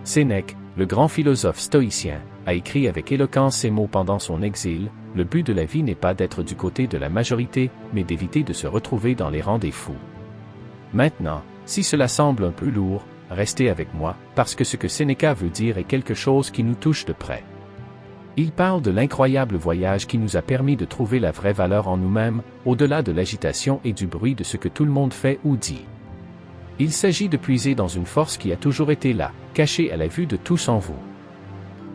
Sénèque, le grand philosophe stoïcien, a écrit avec éloquence ces mots pendant son exil: le but de la vie n'est pas d'être du côté de la majorité, mais d'éviter de se retrouver dans les rangs des fous. Maintenant, si cela semble un peu lourd, restez avec moi, parce que ce que Sénéca veut dire est quelque chose qui nous touche de près. Il parle de l'incroyable voyage qui nous a permis de trouver la vraie valeur en nous-mêmes, au-delà de l'agitation et du bruit de ce que tout le monde fait ou dit. Il s'agit de puiser dans une force qui a toujours été là, cachée à la vue de tous en vous.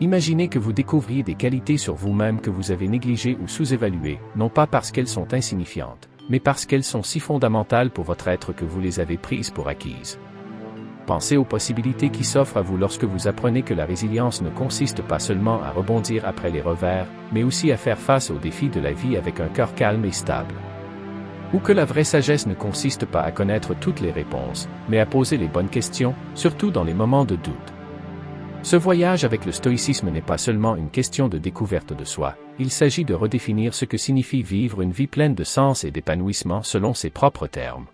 Imaginez que vous découvriez des qualités sur vous-même que vous avez négligées ou sous-évaluées, non pas parce qu'elles sont insignifiantes, mais parce qu'elles sont si fondamentales pour votre être que vous les avez prises pour acquises. Pensez aux possibilités qui s'offrent à vous lorsque vous apprenez que la résilience ne consiste pas seulement à rebondir après les revers, mais aussi à faire face aux défis de la vie avec un cœur calme et stable. Ou que la vraie sagesse ne consiste pas à connaître toutes les réponses, mais à poser les bonnes questions, surtout dans les moments de doute. Ce voyage avec le stoïcisme n'est pas seulement une question de découverte de soi, il s'agit de redéfinir ce que signifie vivre une vie pleine de sens et d'épanouissement selon ses propres termes.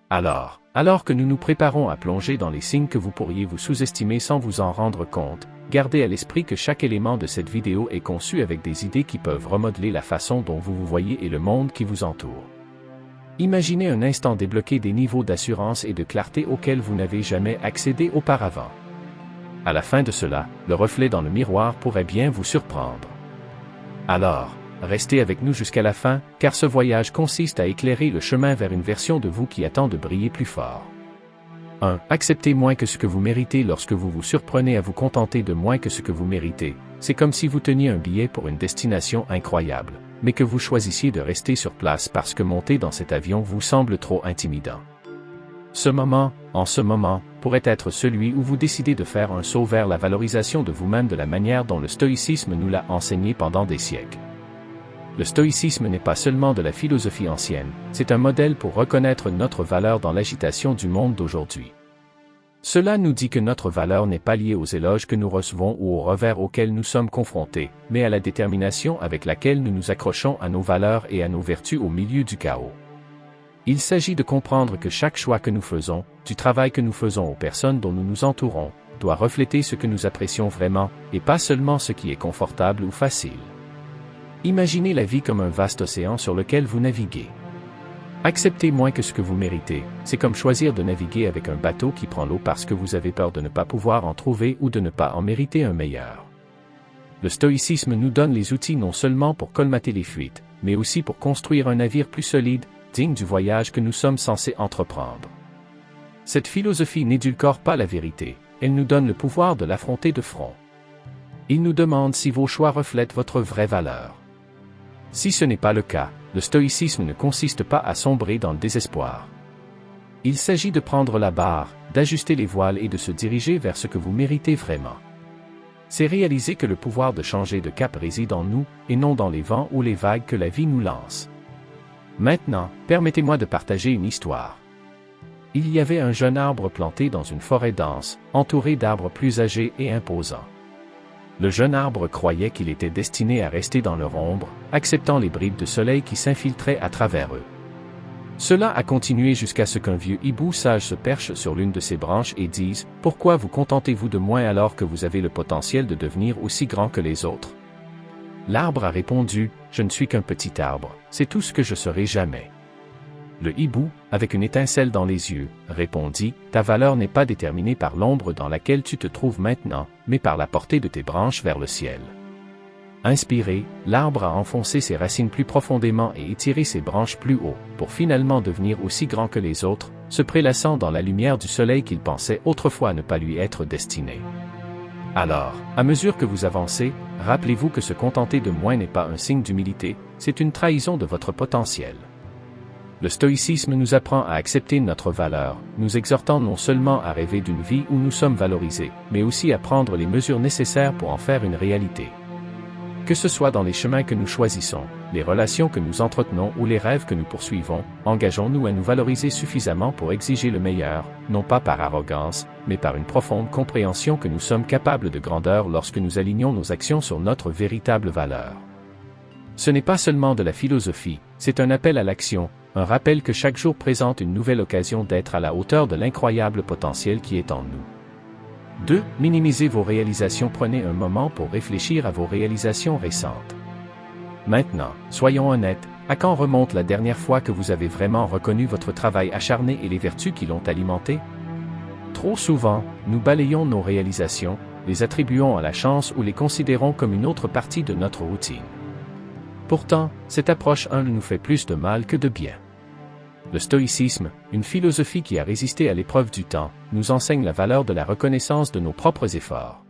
Alors que nous nous préparons à plonger dans les signes que vous pourriez vous sous-estimer sans vous en rendre compte, gardez à l'esprit que chaque élément de cette vidéo est conçu avec des idées qui peuvent remodeler la façon dont vous vous voyez et le monde qui vous entoure. Imaginez un instant débloquer des niveaux d'assurance et de clarté auxquels vous n'avez jamais accédé auparavant. À la fin de cela, le reflet dans le miroir pourrait bien vous surprendre. Alors, restez avec nous jusqu'à la fin, car ce voyage consiste à éclairer le chemin vers une version de vous qui attend de briller plus fort. 1. Acceptez moins que ce que vous méritez. Lorsque vous vous surprenez à vous contenter de moins que ce que vous méritez, c'est comme si vous teniez un billet pour une destination incroyable, mais que vous choisissiez de rester sur place parce que monter dans cet avion vous semble trop intimidant. En ce moment, pourrait être celui où vous décidez de faire un saut vers la valorisation de vous-même de la manière dont le stoïcisme nous l'a enseigné pendant des siècles. Le stoïcisme n'est pas seulement de la philosophie ancienne, c'est un modèle pour reconnaître notre valeur dans l'agitation du monde d'aujourd'hui. Cela nous dit que notre valeur n'est pas liée aux éloges que nous recevons ou aux revers auxquels nous sommes confrontés, mais à la détermination avec laquelle nous nous accrochons à nos valeurs et à nos vertus au milieu du chaos. Il s'agit de comprendre que chaque choix que nous faisons, du travail que nous faisons aux personnes dont nous nous entourons, doit refléter ce que nous apprécions vraiment, et pas seulement ce qui est confortable ou facile. Imaginez la vie comme un vaste océan sur lequel vous naviguez. Acceptez moins que ce que vous méritez, c'est comme choisir de naviguer avec un bateau qui prend l'eau parce que vous avez peur de ne pas pouvoir en trouver ou de ne pas en mériter un meilleur. Le stoïcisme nous donne les outils non seulement pour colmater les fuites, mais aussi pour construire un navire plus solide, digne du voyage que nous sommes censés entreprendre. Cette philosophie n'édulcore pas la vérité, elle nous donne le pouvoir de l'affronter de front. Il nous demande si vos choix reflètent votre vraie valeur. Si ce n'est pas le cas, le stoïcisme ne consiste pas à sombrer dans le désespoir. Il s'agit de prendre la barre, d'ajuster les voiles et de se diriger vers ce que vous méritez vraiment. C'est réaliser que le pouvoir de changer de cap réside en nous, et non dans les vents ou les vagues que la vie nous lance. Maintenant, permettez-moi de partager une histoire. Il y avait un jeune arbre planté dans une forêt dense, entouré d'arbres plus âgés et imposants. Le jeune arbre croyait qu'il était destiné à rester dans leur ombre, acceptant les bribes de soleil qui s'infiltraient à travers eux. Cela a continué jusqu'à ce qu'un vieux hibou sage se perche sur l'une de ses branches et dise: « Pourquoi vous contentez-vous de moins alors que vous avez le potentiel de devenir aussi grand que les autres ?» L'arbre a répondu: « Je ne suis qu'un petit arbre, c'est tout ce que je serai jamais. » Le hibou, avec une étincelle dans les yeux, répondit: « Ta valeur n'est pas déterminée par l'ombre dans laquelle tu te trouves maintenant, mais par la portée de tes branches vers le ciel. » Inspiré, l'arbre a enfoncé ses racines plus profondément et étiré ses branches plus haut, pour finalement devenir aussi grand que les autres, se prélassant dans la lumière du soleil qu'il pensait autrefois ne pas lui être destiné. Alors, à mesure que vous avancez, rappelez-vous que se contenter de moins n'est pas un signe d'humilité, c'est une trahison de votre potentiel. Le stoïcisme nous apprend à accepter notre valeur, nous exhortant non seulement à rêver d'une vie où nous sommes valorisés, mais aussi à prendre les mesures nécessaires pour en faire une réalité. Que ce soit dans les chemins que nous choisissons, les relations que nous entretenons ou les rêves que nous poursuivons, engageons-nous à nous valoriser suffisamment pour exiger le meilleur, non pas par arrogance, mais par une profonde compréhension que nous sommes capables de grandeur lorsque nous alignons nos actions sur notre véritable valeur. Ce n'est pas seulement de la philosophie, c'est un appel à l'action, un rappel que chaque jour présente une nouvelle occasion d'être à la hauteur de l'incroyable potentiel qui est en nous. 2. Minimisez vos réalisations. Prenez un moment pour réfléchir à vos réalisations récentes. Maintenant, soyons honnêtes, à quand remonte la dernière fois que vous avez vraiment reconnu votre travail acharné et les vertus qui l'ont alimenté? Trop souvent, nous balayons nos réalisations, les attribuons à la chance ou les considérons comme une autre partie de notre routine. Pourtant, cette approche nous fait plus de mal que de bien. Le stoïcisme, une philosophie qui a résisté à l'épreuve du temps, nous enseigne la valeur de la reconnaissance de nos propres efforts.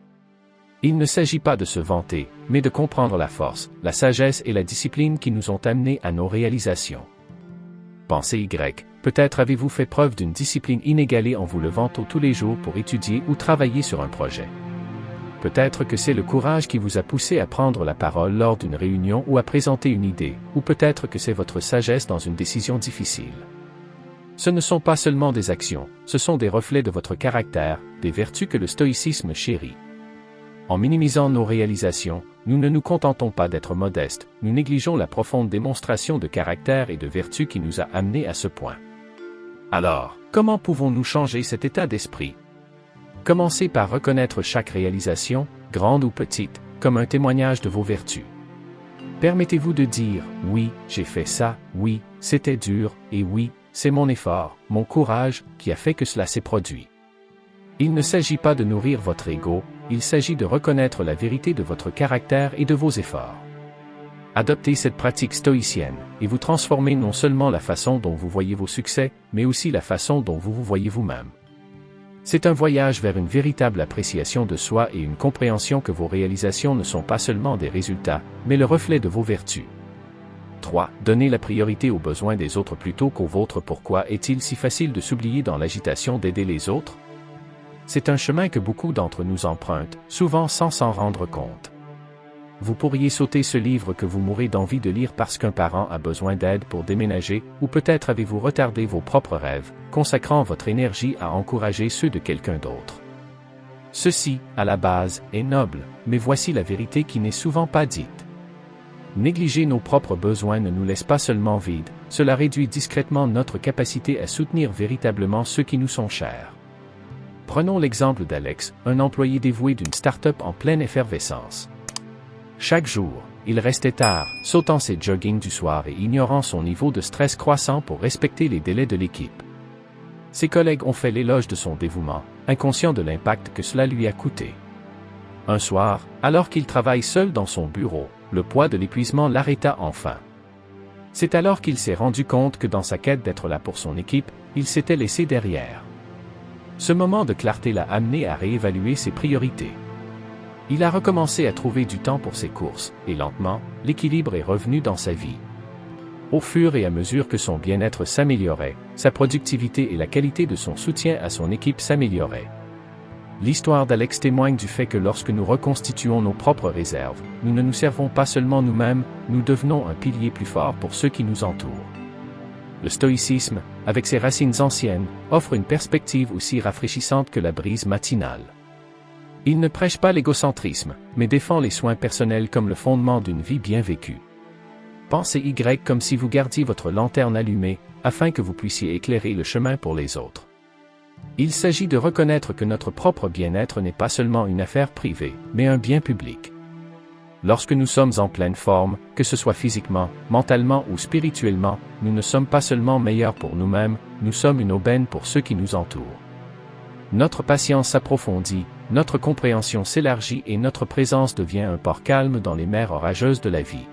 Il ne s'agit pas de se vanter, mais de comprendre la force, la sagesse et la discipline qui nous ont amenés à nos réalisations. Pensez Y, peut-être avez-vous fait preuve d'une discipline inégalée en vous levant tôt tous les jours pour étudier ou travailler sur un projet. Peut-être que c'est le courage qui vous a poussé à prendre la parole lors d'une réunion ou à présenter une idée, ou peut-être que c'est votre sagesse dans une décision difficile. Ce ne sont pas seulement des actions, ce sont des reflets de votre caractère, des vertus que le stoïcisme chérit. En minimisant nos réalisations, nous ne nous contentons pas d'être modestes, nous négligeons la profonde démonstration de caractère et de vertu qui nous a amenés à ce point. Alors, comment pouvons-nous changer cet état d'esprit? Commencez par reconnaître chaque réalisation, grande ou petite, comme un témoignage de vos vertus. Permettez-vous de dire « Oui, j'ai fait ça, oui, c'était dur, et oui, c'est mon effort, mon courage, qui a fait que cela s'est produit. » Il ne s'agit pas de nourrir votre ego, il s'agit de reconnaître la vérité de votre caractère et de vos efforts. Adoptez cette pratique stoïcienne, et vous transformez non seulement la façon dont vous voyez vos succès, mais aussi la façon dont vous vous voyez vous-même. C'est un voyage vers une véritable appréciation de soi et une compréhension que vos réalisations ne sont pas seulement des résultats, mais le reflet de vos vertus. 3. Donnez la priorité aux besoins des autres plutôt qu'aux vôtres. Pourquoi est-il si facile de s'oublier dans l'agitation d'aider les autres? C'est un chemin que beaucoup d'entre nous empruntent, souvent sans s'en rendre compte. Vous pourriez sauter ce livre que vous mourrez d'envie de lire parce qu'un parent a besoin d'aide pour déménager, ou peut-être avez-vous retardé vos propres rêves, consacrant votre énergie à encourager ceux de quelqu'un d'autre. Ceci, à la base, est noble, mais voici la vérité qui n'est souvent pas dite. Négliger nos propres besoins ne nous laisse pas seulement vides, cela réduit discrètement notre capacité à soutenir véritablement ceux qui nous sont chers. Prenons l'exemple d'Alex, un employé dévoué d'une start-up en pleine effervescence. Chaque jour, il restait tard, sautant ses joggings du soir et ignorant son niveau de stress croissant pour respecter les délais de l'équipe. Ses collègues ont fait l'éloge de son dévouement, inconscients de l'impact que cela lui a coûté. Un soir, alors qu'il travaille seul dans son bureau, le poids de l'épuisement l'arrêta enfin. C'est alors qu'il s'est rendu compte que dans sa quête d'être là pour son équipe, il s'était laissé derrière. Ce moment de clarté l'a amené à réévaluer ses priorités. Il a recommencé à trouver du temps pour ses courses, et lentement, l'équilibre est revenu dans sa vie. Au fur et à mesure que son bien-être s'améliorait, sa productivité et la qualité de son soutien à son équipe s'amélioraient. L'histoire d'Alex témoigne du fait que lorsque nous reconstituons nos propres réserves, nous ne nous servons pas seulement nous-mêmes, nous devenons un pilier plus fort pour ceux qui nous entourent. Le stoïcisme, avec ses racines anciennes, offre une perspective aussi rafraîchissante que la brise matinale. Il ne prêche pas l'égocentrisme, mais défend les soins personnels comme le fondement d'une vie bien vécue. Pensez Y comme si vous gardiez votre lanterne allumée, afin que vous puissiez éclairer le chemin pour les autres. Il s'agit de reconnaître que notre propre bien-être n'est pas seulement une affaire privée, mais un bien public. Lorsque nous sommes en pleine forme, que ce soit physiquement, mentalement ou spirituellement, nous ne sommes pas seulement meilleurs pour nous-mêmes, nous sommes une aubaine pour ceux qui nous entourent. Notre patience s'approfondit, notre compréhension s'élargit et notre présence devient un port calme dans les mers orageuses de la vie.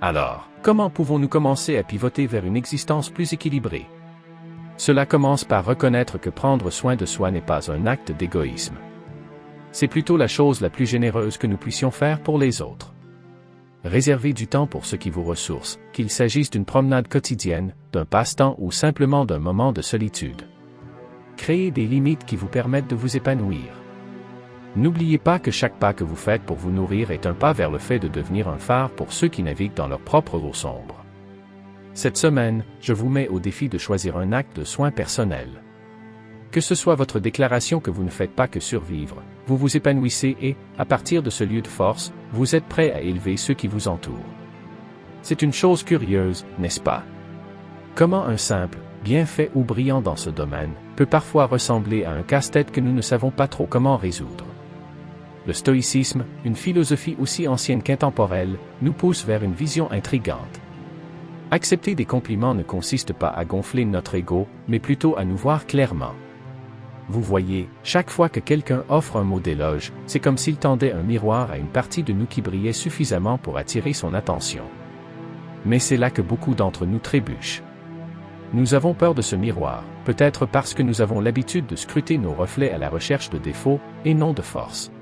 Alors, comment pouvons-nous commencer à pivoter vers une existence plus équilibrée? Cela commence par reconnaître que prendre soin de soi n'est pas un acte d'égoïsme. C'est plutôt la chose la plus généreuse que nous puissions faire pour les autres. Réservez du temps pour ce qui vous ressource, qu'il s'agisse d'une promenade quotidienne, d'un passe-temps ou simplement d'un moment de solitude. Créez des limites qui vous permettent de vous épanouir. N'oubliez pas que chaque pas que vous faites pour vous nourrir est un pas vers le fait de devenir un phare pour ceux qui naviguent dans leur propre eau sombre. Cette semaine, je vous mets au défi de choisir un acte de soin personnel. Que ce soit votre déclaration que vous ne faites pas que survivre, vous vous épanouissez et, à partir de ce lieu de force, vous êtes prêt à élever ceux qui vous entourent. C'est une chose curieuse, n'est-ce pas? Comment un simple, bien fait ou brillant dans ce domaine, peut peut parfois ressembler à un casse-tête que nous ne savons pas trop comment résoudre. Le stoïcisme, une philosophie aussi ancienne qu'intemporelle, nous pousse vers une vision intrigante. Accepter des compliments ne consiste pas à gonfler notre ego, mais plutôt à nous voir clairement. Vous voyez, chaque fois que quelqu'un offre un mot d'éloge, c'est comme s'il tendait un miroir à une partie de nous qui brillait suffisamment pour attirer son attention. Mais c'est là que beaucoup d'entre nous trébuchent. Nous avons peur de ce miroir, peut-être parce que nous avons l'habitude de scruter nos reflets à la recherche de défauts, et non de forces.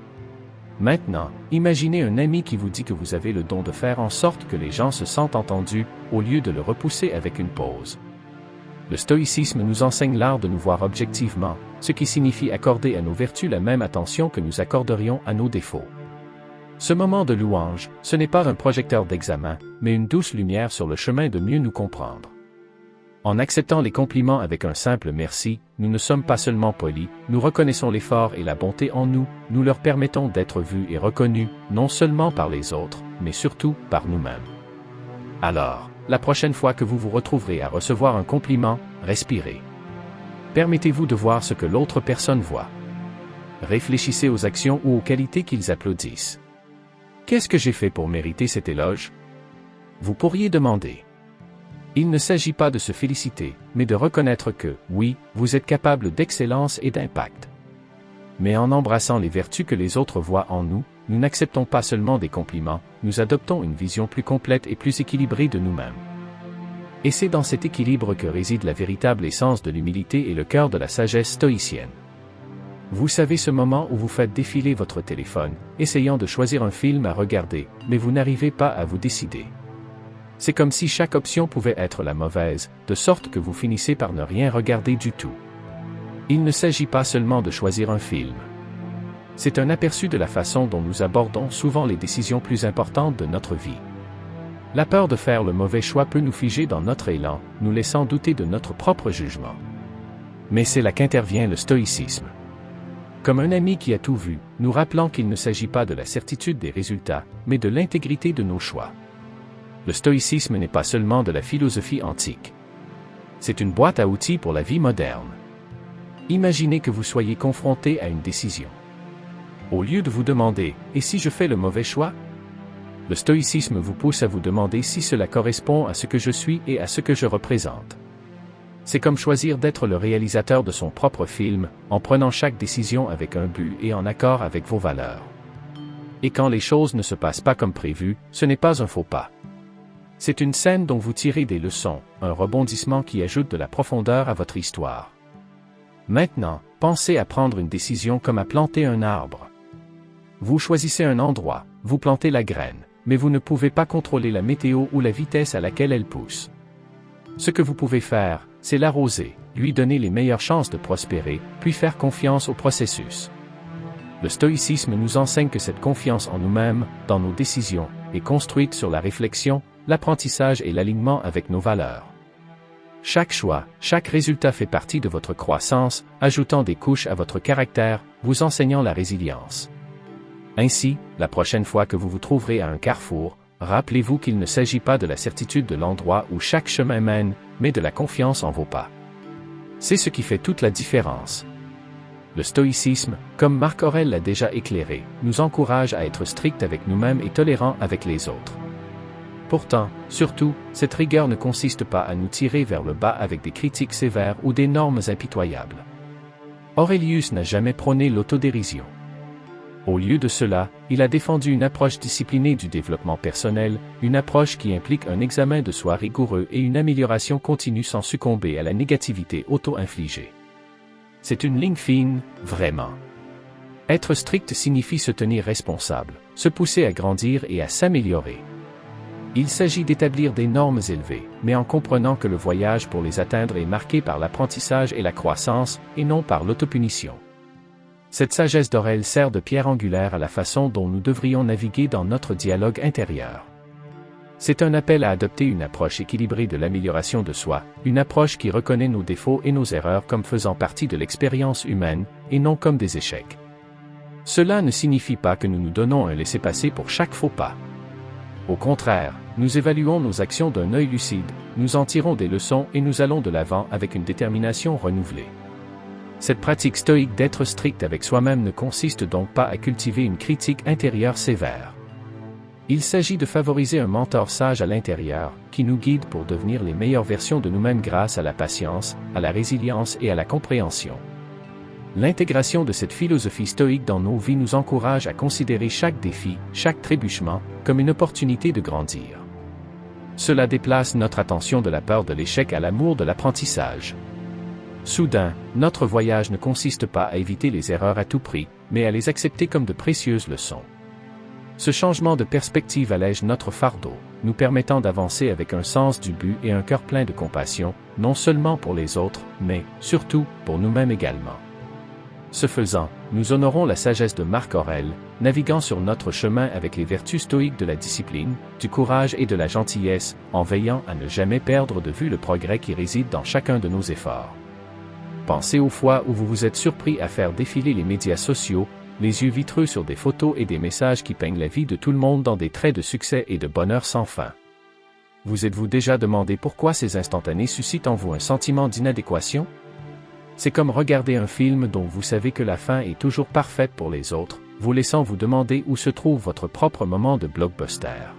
Maintenant, imaginez un ami qui vous dit que vous avez le don de faire en sorte que les gens se sentent entendus, au lieu de le repousser avec une pause. Le stoïcisme nous enseigne l'art de nous voir objectivement, ce qui signifie accorder à nos vertus la même attention que nous accorderions à nos défauts. Ce moment de louange, ce n'est pas un projecteur d'examen, mais une douce lumière sur le chemin de mieux nous comprendre. En acceptant les compliments avec un simple merci, nous ne sommes pas seulement polis, nous reconnaissons l'effort et la bonté en nous, nous leur permettons d'être vus et reconnus, non seulement par les autres, mais surtout par nous-mêmes. Alors, la prochaine fois que vous vous retrouverez à recevoir un compliment, respirez. Permettez-vous de voir ce que l'autre personne voit. Réfléchissez aux actions ou aux qualités qu'ils applaudissent. Qu'est-ce que j'ai fait pour mériter cet éloge? Vous pourriez demander. Il ne s'agit pas de se féliciter, mais de reconnaître que, oui, vous êtes capable d'excellence et d'impact. Mais en embrassant les vertus que les autres voient en nous, nous n'acceptons pas seulement des compliments, nous adoptons une vision plus complète et plus équilibrée de nous-mêmes. Et c'est dans cet équilibre que réside la véritable essence de l'humilité et le cœur de la sagesse stoïcienne. Vous savez ce moment où vous faites défiler votre téléphone, essayant de choisir un film à regarder, mais vous n'arrivez pas à vous décider. C'est comme si chaque option pouvait être la mauvaise, de sorte que vous finissez par ne rien regarder du tout. Il ne s'agit pas seulement de choisir un film. C'est un aperçu de la façon dont nous abordons souvent les décisions plus importantes de notre vie. La peur de faire le mauvais choix peut nous figer dans notre élan, nous laissant douter de notre propre jugement. Mais c'est là qu'intervient le stoïcisme. Comme un ami qui a tout vu, nous rappelant qu'il ne s'agit pas de la certitude des résultats, mais de l'intégrité de nos choix. Le stoïcisme n'est pas seulement de la philosophie antique. C'est une boîte à outils pour la vie moderne. Imaginez que vous soyez confronté à une décision. Au lieu de vous demander « Et si je fais le mauvais choix ?» Le stoïcisme vous pousse à vous demander si cela correspond à ce que je suis et à ce que je représente. C'est comme choisir d'être le réalisateur de son propre film, en prenant chaque décision avec un but et en accord avec vos valeurs. Et quand les choses ne se passent pas comme prévu, ce n'est pas un faux pas. C'est une scène dont vous tirez des leçons, un rebondissement qui ajoute de la profondeur à votre histoire. Maintenant, pensez à prendre une décision comme à planter un arbre. Vous choisissez un endroit, vous plantez la graine, mais vous ne pouvez pas contrôler la météo ou la vitesse à laquelle elle pousse. Ce que vous pouvez faire, c'est l'arroser, lui donner les meilleures chances de prospérer, puis faire confiance au processus. Le stoïcisme nous enseigne que cette confiance en nous-mêmes, dans nos décisions, est construite sur la réflexion, l'apprentissage et l'alignement avec nos valeurs. Chaque choix, chaque résultat fait partie de votre croissance, ajoutant des couches à votre caractère, vous enseignant la résilience. Ainsi, la prochaine fois que vous vous trouverez à un carrefour, rappelez-vous qu'il ne s'agit pas de la certitude de l'endroit où chaque chemin mène, mais de la confiance en vos pas. C'est ce qui fait toute la différence. Le stoïcisme, comme Marc Aurèle l'a déjà éclairé, nous encourage à être stricts avec nous-mêmes et tolérants avec les autres. Pourtant, surtout, cette rigueur ne consiste pas à nous tirer vers le bas avec des critiques sévères ou des normes impitoyables. Aurelius n'a jamais prôné l'autodérision. Au lieu de cela, il a défendu une approche disciplinée du développement personnel, une approche qui implique un examen de soi rigoureux et une amélioration continue sans succomber à la négativité auto-infligée. C'est une ligne fine, vraiment. Être strict signifie se tenir responsable, se pousser à grandir et à s'améliorer. Il s'agit d'établir des normes élevées, mais en comprenant que le voyage pour les atteindre est marqué par l'apprentissage et la croissance, et non par l'autopunition. Cette sagesse d'Aurèle sert de pierre angulaire à la façon dont nous devrions naviguer dans notre dialogue intérieur. C'est un appel à adopter une approche équilibrée de l'amélioration de soi, une approche qui reconnaît nos défauts et nos erreurs comme faisant partie de l'expérience humaine, et non comme des échecs. Cela ne signifie pas que nous nous donnons un laissez-passer pour chaque faux pas. Au contraire, nous évaluons nos actions d'un œil lucide, nous en tirons des leçons et nous allons de l'avant avec une détermination renouvelée. Cette pratique stoïque d'être strict avec soi-même ne consiste donc pas à cultiver une critique intérieure sévère. Il s'agit de favoriser un mentor sage à l'intérieur, qui nous guide pour devenir les meilleures versions de nous-mêmes grâce à la patience, à la résilience et à la compréhension. L'intégration de cette philosophie stoïque dans nos vies nous encourage à considérer chaque défi, chaque trébuchement, comme une opportunité de grandir. Cela déplace notre attention de la peur de l'échec à l'amour de l'apprentissage. Soudain, notre voyage ne consiste pas à éviter les erreurs à tout prix, mais à les accepter comme de précieuses leçons. Ce changement de perspective allège notre fardeau, nous permettant d'avancer avec un sens du but et un cœur plein de compassion, non seulement pour les autres, mais, surtout, pour nous-mêmes également. Ce faisant, nous honorons la sagesse de Marc Aurèle, naviguant sur notre chemin avec les vertus stoïques de la discipline, du courage et de la gentillesse, en veillant à ne jamais perdre de vue le progrès qui réside dans chacun de nos efforts. Pensez aux fois où vous vous êtes surpris à faire défiler les médias sociaux, les yeux vitreux sur des photos et des messages qui peignent la vie de tout le monde dans des traits de succès et de bonheur sans fin. Vous êtes-vous déjà demandé pourquoi ces instantanés suscitent en vous un sentiment d'inadéquation? C'est comme regarder un film dont vous savez que la fin est toujours parfaite pour les autres, vous laissant vous demander où se trouve votre propre moment de blockbuster.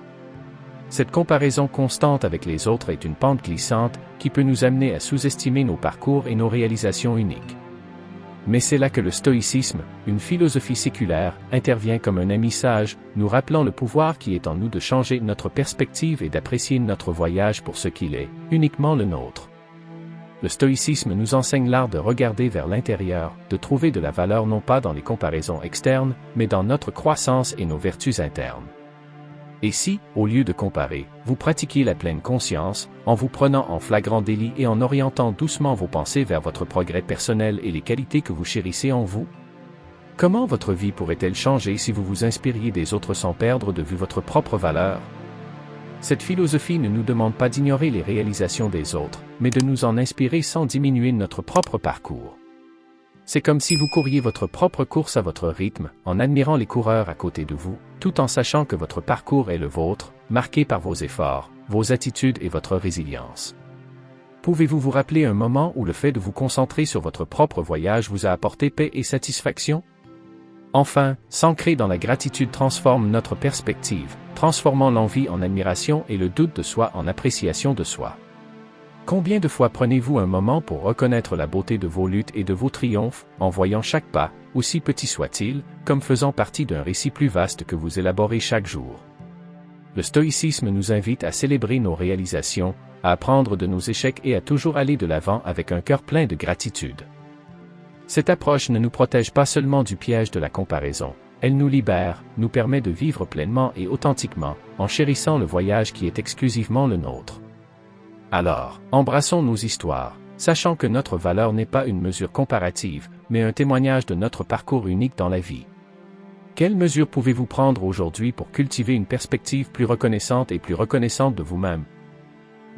Cette comparaison constante avec les autres est une pente glissante qui peut nous amener à sous-estimer nos parcours et nos réalisations uniques. Mais c'est là que le stoïcisme, une philosophie séculaire, intervient comme un ami sage, nous rappelant le pouvoir qui est en nous de changer notre perspective et d'apprécier notre voyage pour ce qu'il est, uniquement le nôtre. Le stoïcisme nous enseigne l'art de regarder vers l'intérieur, de trouver de la valeur non pas dans les comparaisons externes, mais dans notre croissance et nos vertus internes. Et si, au lieu de comparer, vous pratiquiez la pleine conscience, en vous prenant en flagrant délit et en orientant doucement vos pensées vers votre progrès personnel et les qualités que vous chérissez en vous? Comment votre vie pourrait-elle changer si vous vous inspiriez des autres sans perdre de vue votre propre valeur? Cette philosophie ne nous demande pas d'ignorer les réalisations des autres, mais de nous en inspirer sans diminuer notre propre parcours. C'est comme si vous couriez votre propre course à votre rythme, en admirant les coureurs à côté de vous, tout en sachant que votre parcours est le vôtre, marqué par vos efforts, vos attitudes et votre résilience. Pouvez-vous vous rappeler un moment où le fait de vous concentrer sur votre propre voyage vous a apporté paix et satisfaction? Enfin, s'ancrer dans la gratitude transforme notre perspective, transformant l'envie en admiration et le doute de soi en appréciation de soi. Combien de fois prenez-vous un moment pour reconnaître la beauté de vos luttes et de vos triomphes, en voyant chaque pas, aussi petit soit-il, comme faisant partie d'un récit plus vaste que vous élaborez chaque jour? Le stoïcisme nous invite à célébrer nos réalisations, à apprendre de nos échecs et à toujours aller de l'avant avec un cœur plein de gratitude. Cette approche ne nous protège pas seulement du piège de la comparaison, elle nous libère, nous permet de vivre pleinement et authentiquement, en chérissant le voyage qui est exclusivement le nôtre. Alors, embrassons nos histoires, sachant que notre valeur n'est pas une mesure comparative, mais un témoignage de notre parcours unique dans la vie. Quelles mesures pouvez-vous prendre aujourd'hui pour cultiver une perspective plus reconnaissante et plus reconnaissante de vous-même?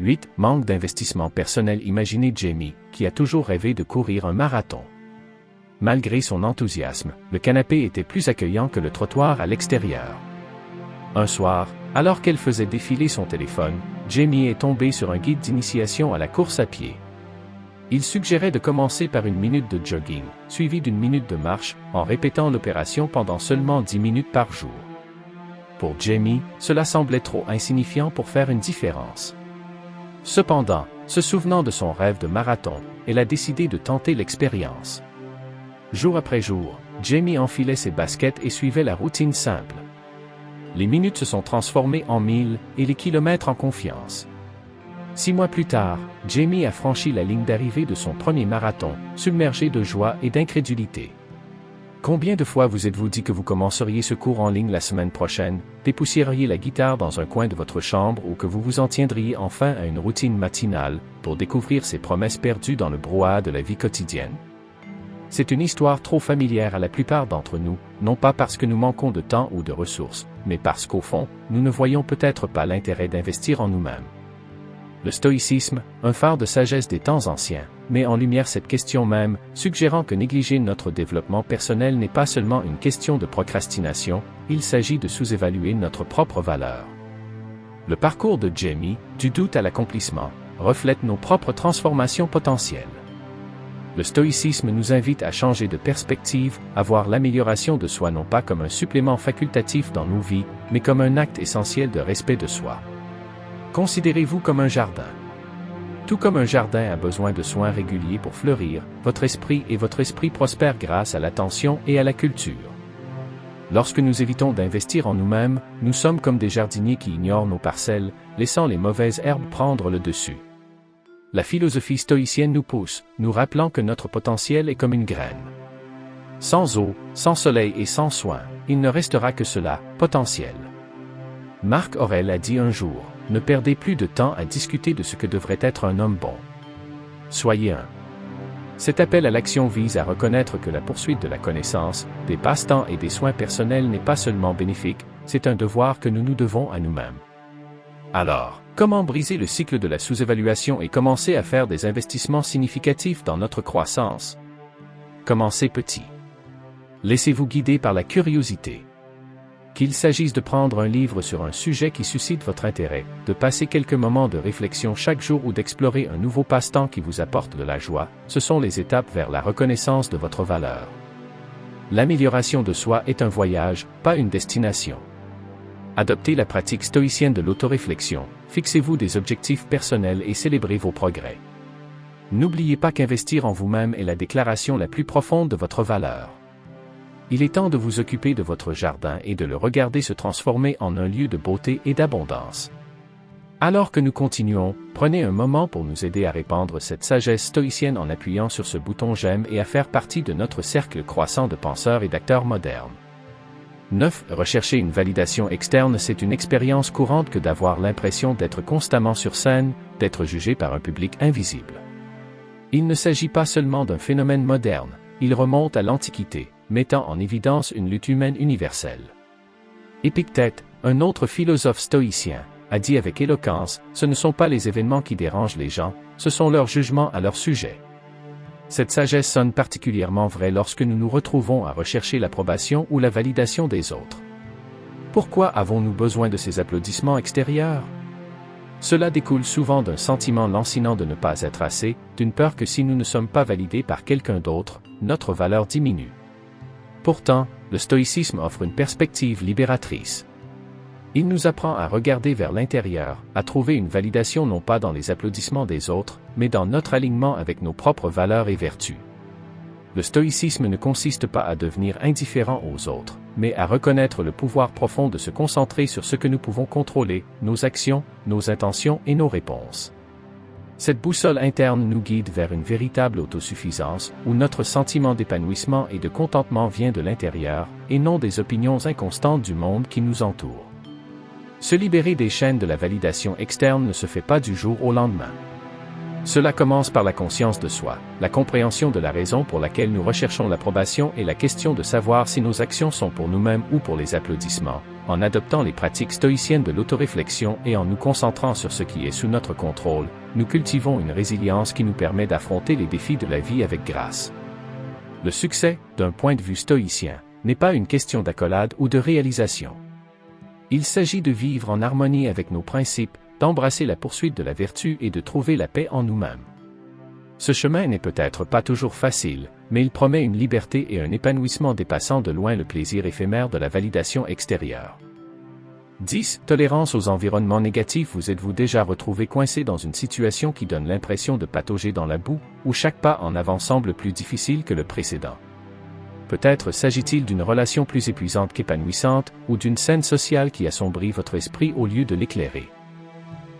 8. Manque d'investissement personnel. Imaginez Jamie, qui a toujours rêvé de courir un marathon. Malgré son enthousiasme, le canapé était plus accueillant que le trottoir à l'extérieur. Un soir, alors qu'elle faisait défiler son téléphone, Jamie est tombée sur un guide d'initiation à la course à pied. Il suggérait de commencer par une minute de jogging, suivie d'une minute de marche, en répétant l'opération pendant seulement 10 minutes par jour. Pour Jamie, cela semblait trop insignifiant pour faire une différence. Cependant, se souvenant de son rêve de marathon, elle a décidé de tenter l'expérience. Jour après jour, Jamie enfilait ses baskets et suivait la routine simple. Les minutes se sont transformées en milles, et les kilomètres en confiance. 6 mois plus tard, Jamie a franchi la ligne d'arrivée de son premier marathon, submergé de joie et d'incrédulité. Combien de fois vous êtes-vous dit que vous commenceriez ce cours en ligne la semaine prochaine, dépoussiériez la guitare dans un coin de votre chambre ou que vous vous en tiendriez enfin à une routine matinale, pour découvrir ces promesses perdues dans le brouhaha de la vie quotidienne? C'est une histoire trop familière à la plupart d'entre nous, non pas parce que nous manquons de temps ou de ressources, mais parce qu'au fond, nous ne voyons peut-être pas l'intérêt d'investir en nous-mêmes. Le stoïcisme, un phare de sagesse des temps anciens, met en lumière cette question même, suggérant que négliger notre développement personnel n'est pas seulement une question de procrastination, il s'agit de sous-évaluer notre propre valeur. Le parcours de Jamie, du doute à l'accomplissement, reflète nos propres transformations potentielles. Le stoïcisme nous invite à changer de perspective, à voir l'amélioration de soi non pas comme un supplément facultatif dans nos vies, mais comme un acte essentiel de respect de soi. Considérez-vous comme un jardin. Tout comme un jardin a besoin de soins réguliers pour fleurir, votre esprit prospère grâce à l'attention et à la culture. Lorsque nous évitons d'investir en nous-mêmes, nous sommes comme des jardiniers qui ignorent nos parcelles, laissant les mauvaises herbes prendre le dessus. La philosophie stoïcienne nous pousse, nous rappelant que notre potentiel est comme une graine. Sans eau, sans soleil et sans soin, il ne restera que cela, potentiel. Marc Aurèle a dit un jour, ne perdez plus de temps à discuter de ce que devrait être un homme bon. Soyez un. Cet appel à l'action vise à reconnaître que la poursuite de la connaissance, des passe-temps et des soins personnels n'est pas seulement bénéfique, c'est un devoir que nous nous devons à nous-mêmes. Alors, comment briser le cycle de la sous-évaluation et commencer à faire des investissements significatifs dans notre croissance? Commencez petit. Laissez-vous guider par la curiosité. Qu'il s'agisse de prendre un livre sur un sujet qui suscite votre intérêt, de passer quelques moments de réflexion chaque jour ou d'explorer un nouveau passe-temps qui vous apporte de la joie, ce sont les étapes vers la reconnaissance de votre valeur. L'amélioration de soi est un voyage, pas une destination. Adoptez la pratique stoïcienne de l'autoréflexion, fixez-vous des objectifs personnels et célébrez vos progrès. N'oubliez pas qu'investir en vous-même est la déclaration la plus profonde de votre valeur. Il est temps de vous occuper de votre jardin et de le regarder se transformer en un lieu de beauté et d'abondance. Alors que nous continuons, prenez un moment pour nous aider à répandre cette sagesse stoïcienne en appuyant sur ce bouton j'aime et à faire partie de notre cercle croissant de penseurs et d'acteurs modernes. 9. Rechercher une validation externe. C'est une expérience courante que d'avoir l'impression d'être constamment sur scène, d'être jugé par un public invisible. Il ne s'agit pas seulement d'un phénomène moderne, il remonte à l'Antiquité, mettant en évidence une lutte humaine universelle. Épictète, un autre philosophe stoïcien, a dit avec éloquence, ce ne sont pas les événements qui dérangent les gens, ce sont leurs jugements à leur sujet. Cette sagesse sonne particulièrement vraie lorsque nous nous retrouvons à rechercher l'approbation ou la validation des autres. Pourquoi avons-nous besoin de ces applaudissements extérieurs? Cela découle souvent d'un sentiment lancinant de ne pas être assez, d'une peur que si nous ne sommes pas validés par quelqu'un d'autre, notre valeur diminue. Pourtant, le stoïcisme offre une perspective libératrice. Il nous apprend à regarder vers l'intérieur, à trouver une validation non pas dans les applaudissements des autres, mais dans notre alignement avec nos propres valeurs et vertus. Le stoïcisme ne consiste pas à devenir indifférent aux autres, mais à reconnaître le pouvoir profond de se concentrer sur ce que nous pouvons contrôler, nos actions, nos intentions et nos réponses. Cette boussole interne nous guide vers une véritable autosuffisance, où notre sentiment d'épanouissement et de contentement vient de l'intérieur, et non des opinions inconstantes du monde qui nous entoure. Se libérer des chaînes de la validation externe ne se fait pas du jour au lendemain. Cela commence par la conscience de soi, la compréhension de la raison pour laquelle nous recherchons l'approbation et la question de savoir si nos actions sont pour nous-mêmes ou pour les applaudissements, en adoptant les pratiques stoïciennes de l'autoréflexion et en nous concentrant sur ce qui est sous notre contrôle, nous cultivons une résilience qui nous permet d'affronter les défis de la vie avec grâce. Le succès, d'un point de vue stoïcien, n'est pas une question d'accolade ou de réalisation. Il s'agit de vivre en harmonie avec nos principes, d'embrasser la poursuite de la vertu et de trouver la paix en nous-mêmes. Ce chemin n'est peut-être pas toujours facile, mais il promet une liberté et un épanouissement dépassant de loin le plaisir éphémère de la validation extérieure. 10. Tolérance aux environnements négatifs. Vous êtes-vous déjà retrouvé coincé dans une situation qui donne l'impression de patauger dans la boue, où chaque pas en avant semble plus difficile que le précédent? Peut-être s'agit-il d'une relation plus épuisante qu'épanouissante, ou d'une scène sociale qui assombrit votre esprit au lieu de l'éclairer.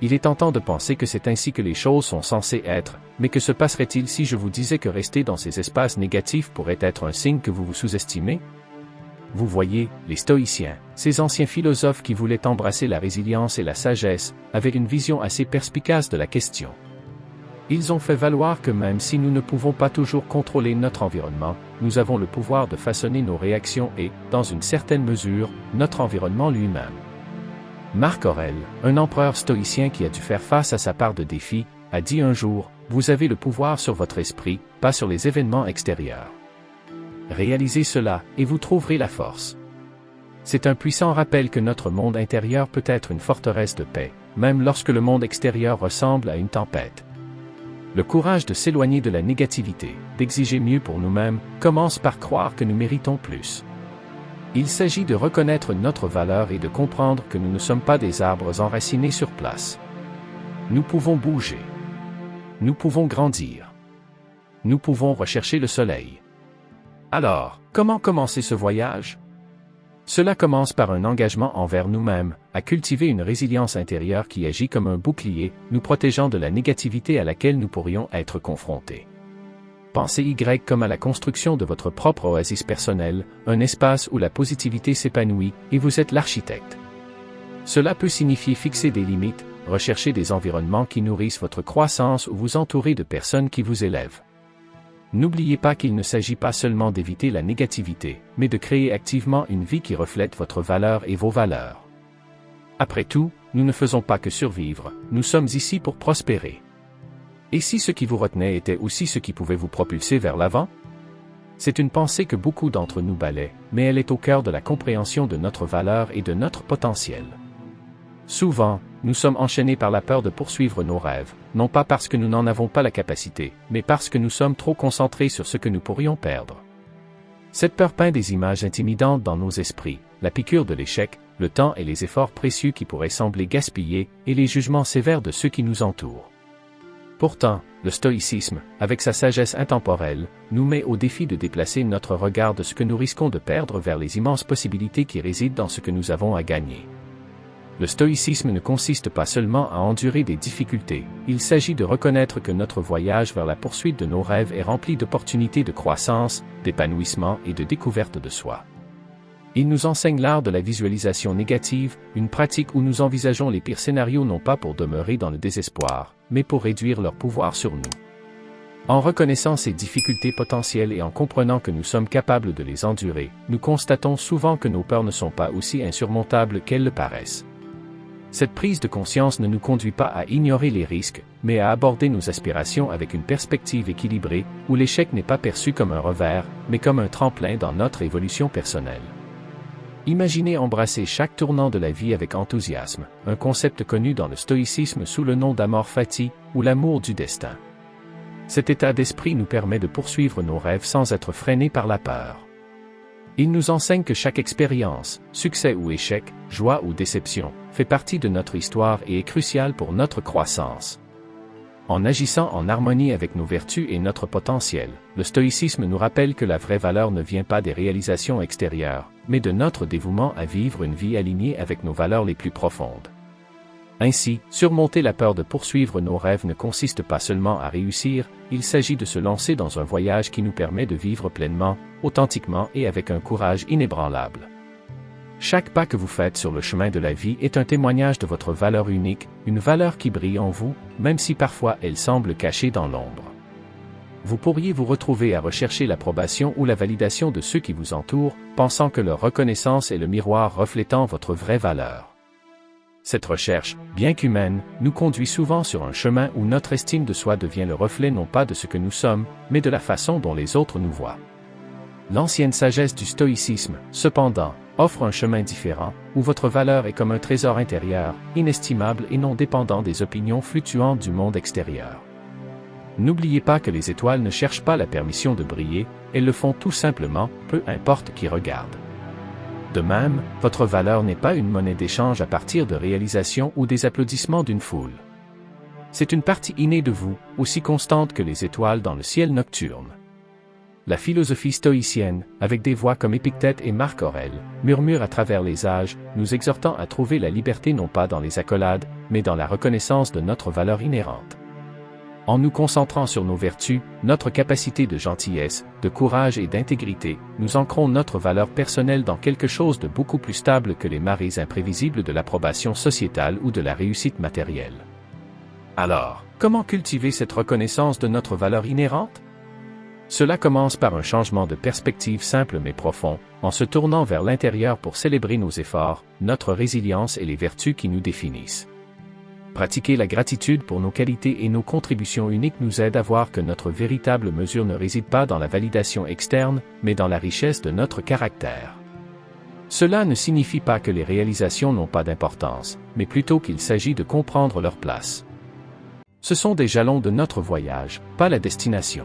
Il est tentant de penser que c'est ainsi que les choses sont censées être, mais que se passerait-il si je vous disais que rester dans ces espaces négatifs pourrait être un signe que vous vous sous-estimez? Vous voyez, les stoïciens, ces anciens philosophes qui voulaient embrasser la résilience et la sagesse, avaient une vision assez perspicace de la question. Ils ont fait valoir que même si nous ne pouvons pas toujours contrôler notre environnement, nous avons le pouvoir de façonner nos réactions et, dans une certaine mesure, notre environnement lui-même. Marc Aurèle, un empereur stoïcien qui a dû faire face à sa part de défis, a dit un jour, « Vous avez le pouvoir sur votre esprit, pas sur les événements extérieurs. » Réalisez cela, et vous trouverez la force. C'est un puissant rappel que notre monde intérieur peut être une forteresse de paix, même lorsque le monde extérieur ressemble à une tempête. Le courage de s'éloigner de la négativité, d'exiger mieux pour nous-mêmes, commence par croire que nous méritons plus. Il s'agit de reconnaître notre valeur et de comprendre que nous ne sommes pas des arbres enracinés sur place. Nous pouvons bouger. Nous pouvons grandir. Nous pouvons rechercher le soleil. Alors, comment commencer ce voyage? Cela commence par un engagement envers nous-mêmes, à cultiver une résilience intérieure qui agit comme un bouclier, nous protégeant de la négativité à laquelle nous pourrions être confrontés. Pensez Y comme à la construction de votre propre oasis personnelle, un espace où la positivité s'épanouit, et vous êtes l'architecte. Cela peut signifier fixer des limites, rechercher des environnements qui nourrissent votre croissance ou vous entourer de personnes qui vous élèvent. N'oubliez pas qu'il ne s'agit pas seulement d'éviter la négativité, mais de créer activement une vie qui reflète votre valeur et vos valeurs. Après tout, nous ne faisons pas que survivre, nous sommes ici pour prospérer. Et si ce qui vous retenait était aussi ce qui pouvait vous propulser vers l'avant? C'est une pensée que beaucoup d'entre nous balaient, mais elle est au cœur de la compréhension de notre valeur et de notre potentiel. Souvent, nous sommes enchaînés par la peur de poursuivre nos rêves, non pas parce que nous n'en avons pas la capacité, mais parce que nous sommes trop concentrés sur ce que nous pourrions perdre. Cette peur peint des images intimidantes dans nos esprits, la piqûre de l'échec, le temps et les efforts précieux qui pourraient sembler gaspillés, et les jugements sévères de ceux qui nous entourent. Pourtant, le stoïcisme, avec sa sagesse intemporelle, nous met au défi de déplacer notre regard de ce que nous risquons de perdre vers les immenses possibilités qui résident dans ce que nous avons à gagner. Le stoïcisme ne consiste pas seulement à endurer des difficultés, il s'agit de reconnaître que notre voyage vers la poursuite de nos rêves est rempli d'opportunités de croissance, d'épanouissement et de découverte de soi. Il nous enseigne l'art de la visualisation négative, une pratique où nous envisageons les pires scénarios non pas pour demeurer dans le désespoir, mais pour réduire leur pouvoir sur nous. En reconnaissant ces difficultés potentielles et en comprenant que nous sommes capables de les endurer, nous constatons souvent que nos peurs ne sont pas aussi insurmontables qu'elles le paraissent. Cette prise de conscience ne nous conduit pas à ignorer les risques, mais à aborder nos aspirations avec une perspective équilibrée, où l'échec n'est pas perçu comme un revers, mais comme un tremplin dans notre évolution personnelle. Imaginez embrasser chaque tournant de la vie avec enthousiasme, un concept connu dans le stoïcisme sous le nom d'amor fati, ou l'amour du destin. Cet état d'esprit nous permet de poursuivre nos rêves sans être freinés par la peur. Il nous enseigne que chaque expérience, succès ou échec, joie ou déception, fait partie de notre histoire et est cruciale pour notre croissance. En agissant en harmonie avec nos vertus et notre potentiel, le stoïcisme nous rappelle que la vraie valeur ne vient pas des réalisations extérieures, mais de notre dévouement à vivre une vie alignée avec nos valeurs les plus profondes. Ainsi, surmonter la peur de poursuivre nos rêves ne consiste pas seulement à réussir, il s'agit de se lancer dans un voyage qui nous permet de vivre pleinement, authentiquement et avec un courage inébranlable. Chaque pas que vous faites sur le chemin de la vie est un témoignage de votre valeur unique, une valeur qui brille en vous, même si parfois elle semble cachée dans l'ombre. Vous pourriez vous retrouver à rechercher l'approbation ou la validation de ceux qui vous entourent, pensant que leur reconnaissance est le miroir reflétant votre vraie valeur. Cette recherche, bien qu'humaine, nous conduit souvent sur un chemin où notre estime de soi devient le reflet non pas de ce que nous sommes, mais de la façon dont les autres nous voient. L'ancienne sagesse du stoïcisme, cependant, offre un chemin différent, où votre valeur est comme un trésor intérieur, inestimable et non dépendant des opinions fluctuantes du monde extérieur. N'oubliez pas que les étoiles ne cherchent pas la permission de briller, elles le font tout simplement, peu importe qui regarde. De même, votre valeur n'est pas une monnaie d'échange à partir de réalisations ou des applaudissements d'une foule. C'est une partie innée de vous, aussi constante que les étoiles dans le ciel nocturne. La philosophie stoïcienne, avec des voix comme Épictète et Marc Aurèle, murmure à travers les âges, nous exhortant à trouver la liberté non pas dans les accolades, mais dans la reconnaissance de notre valeur inhérente. En nous concentrant sur nos vertus, notre capacité de gentillesse, de courage et d'intégrité, nous ancrons notre valeur personnelle dans quelque chose de beaucoup plus stable que les marées imprévisibles de l'approbation sociétale ou de la réussite matérielle. Alors, comment cultiver cette reconnaissance de notre valeur inhérente? Cela commence par un changement de perspective simple mais profond, en se tournant vers l'intérieur pour célébrer nos efforts, notre résilience et les vertus qui nous définissent. Pratiquer la gratitude pour nos qualités et nos contributions uniques nous aide à voir que notre véritable mesure ne réside pas dans la validation externe, mais dans la richesse de notre caractère. Cela ne signifie pas que les réalisations n'ont pas d'importance, mais plutôt qu'il s'agit de comprendre leur place. Ce sont des jalons de notre voyage, pas la destination.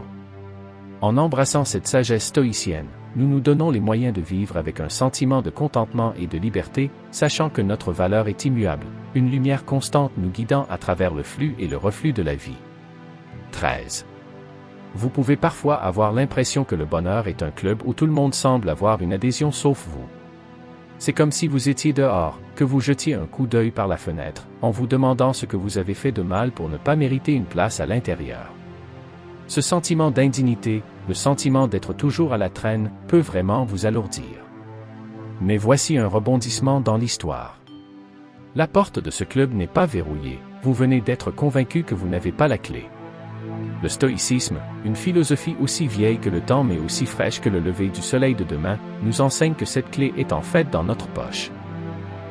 En embrassant cette sagesse stoïcienne, nous nous donnons les moyens de vivre avec un sentiment de contentement et de liberté, sachant que notre valeur est immuable, une lumière constante nous guidant à travers le flux et le reflux de la vie. 13. Vous pouvez parfois avoir l'impression que le bonheur est un club où tout le monde semble avoir une adhésion sauf vous. C'est comme si vous étiez dehors, que vous jetiez un coup d'œil par la fenêtre, en vous demandant ce que vous avez fait de mal pour ne pas mériter une place à l'intérieur. Ce sentiment d'indignité, le sentiment d'être toujours à la traîne, peut vraiment vous alourdir. Mais voici un rebondissement dans l'histoire. La porte de ce club n'est pas verrouillée, vous venez d'être convaincu que vous n'avez pas la clé. Le stoïcisme, une philosophie aussi vieille que le temps mais aussi fraîche que le lever du soleil de demain, nous enseigne que cette clé est en fait dans notre poche.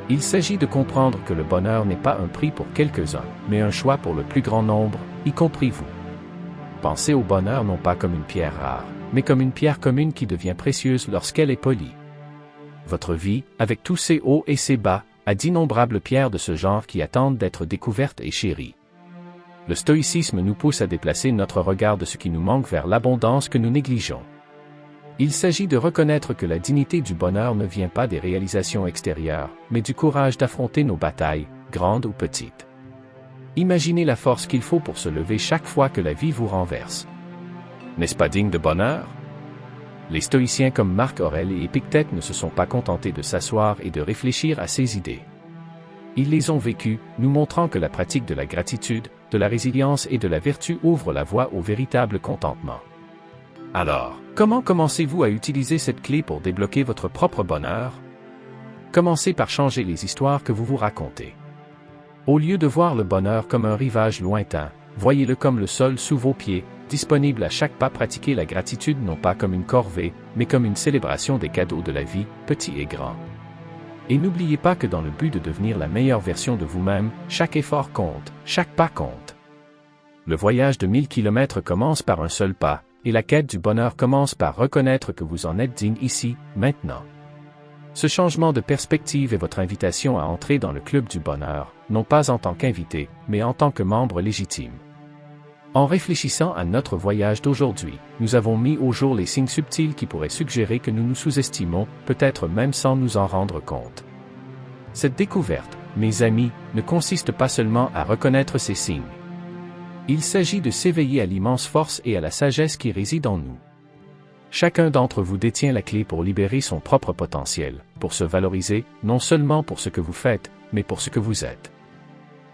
Il s'agit de comprendre que le bonheur n'est pas un prix pour quelques-uns, mais un choix pour le plus grand nombre, y compris vous. Pensez au bonheur non pas comme une pierre rare, mais comme une pierre commune qui devient précieuse lorsqu'elle est polie. Votre vie, avec tous ses hauts et ses bas, a d'innombrables pierres de ce genre qui attendent d'être découvertes et chéries. Le stoïcisme nous pousse à déplacer notre regard de ce qui nous manque vers l'abondance que nous négligeons. Il s'agit de reconnaître que la dignité du bonheur ne vient pas des réalisations extérieures, mais du courage d'affronter nos batailles, grandes ou petites. Imaginez la force qu'il faut pour se lever chaque fois que la vie vous renverse. N'est-ce pas digne de bonheur? Les stoïciens comme Marc Aurèle et Épictète ne se sont pas contentés de s'asseoir et de réfléchir à ces idées. Ils les ont vécues, nous montrant que la pratique de la gratitude, de la résilience et de la vertu ouvre la voie au véritable contentement. Alors, comment commencez-vous à utiliser cette clé pour débloquer votre propre bonheur? Commencez par changer les histoires que vous vous racontez. Au lieu de voir le bonheur comme un rivage lointain, voyez-le comme le sol sous vos pieds, disponible à chaque pas. Pratiquez la gratitude non pas comme une corvée, mais comme une célébration des cadeaux de la vie, petits et grands. Et n'oubliez pas que dans le but de devenir la meilleure version de vous-même, chaque effort compte, chaque pas compte. Le voyage de 1000 km commence par un seul pas, et la quête du bonheur commence par reconnaître que vous en êtes digne ici, maintenant. Ce changement de perspective est votre invitation à entrer dans le club du bonheur, non pas en tant qu'invité, mais en tant que membre légitime. En réfléchissant à notre voyage d'aujourd'hui, nous avons mis au jour les signes subtils qui pourraient suggérer que nous nous sous-estimons, peut-être même sans nous en rendre compte. Cette découverte, mes amis, ne consiste pas seulement à reconnaître ces signes. Il s'agit de s'éveiller à l'immense force et à la sagesse qui réside en nous. Chacun d'entre vous détient la clé pour libérer son propre potentiel, pour se valoriser, non seulement pour ce que vous faites, mais pour ce que vous êtes.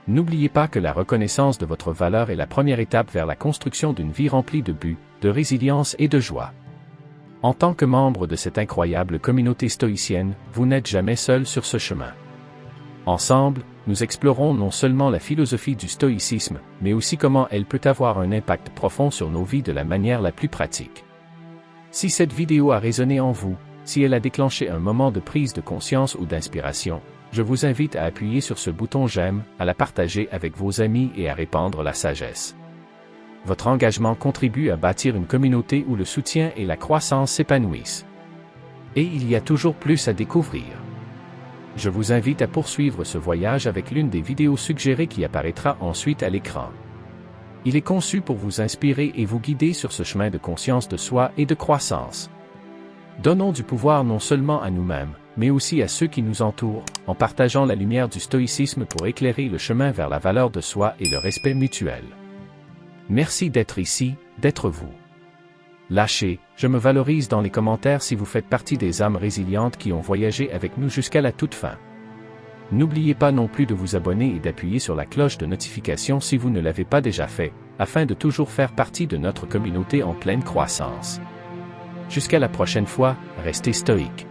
N'oubliez pas que la reconnaissance de votre valeur est la première étape vers la construction d'une vie remplie de buts, de résilience et de joie. En tant que membre de cette incroyable communauté stoïcienne, vous n'êtes jamais seul sur ce chemin. Ensemble, nous explorons non seulement la philosophie du stoïcisme, mais aussi comment elle peut avoir un impact profond sur nos vies de la manière la plus pratique. Si cette vidéo a résonné en vous, si elle a déclenché un moment de prise de conscience ou d'inspiration, je vous invite à appuyer sur ce bouton j'aime, à la partager avec vos amis et à répandre la sagesse. Votre engagement contribue à bâtir une communauté où le soutien et la croissance s'épanouissent. Et il y a toujours plus à découvrir. Je vous invite à poursuivre ce voyage avec l'une des vidéos suggérées qui apparaîtra ensuite à l'écran. Il est conçu pour vous inspirer et vous guider sur ce chemin de conscience de soi et de croissance. Donnons du pouvoir non seulement à nous-mêmes, mais aussi à ceux qui nous entourent, en partageant la lumière du stoïcisme pour éclairer le chemin vers la valeur de soi et le respect mutuel. Merci d'être ici, d'être vous. Lâchez, je me valorise dans les commentaires si vous faites partie des âmes résilientes qui ont voyagé avec nous jusqu'à la toute fin. N'oubliez pas non plus de vous abonner et d'appuyer sur la cloche de notification si vous ne l'avez pas déjà fait, afin de toujours faire partie de notre communauté en pleine croissance. Jusqu'à la prochaine fois, restez stoïques.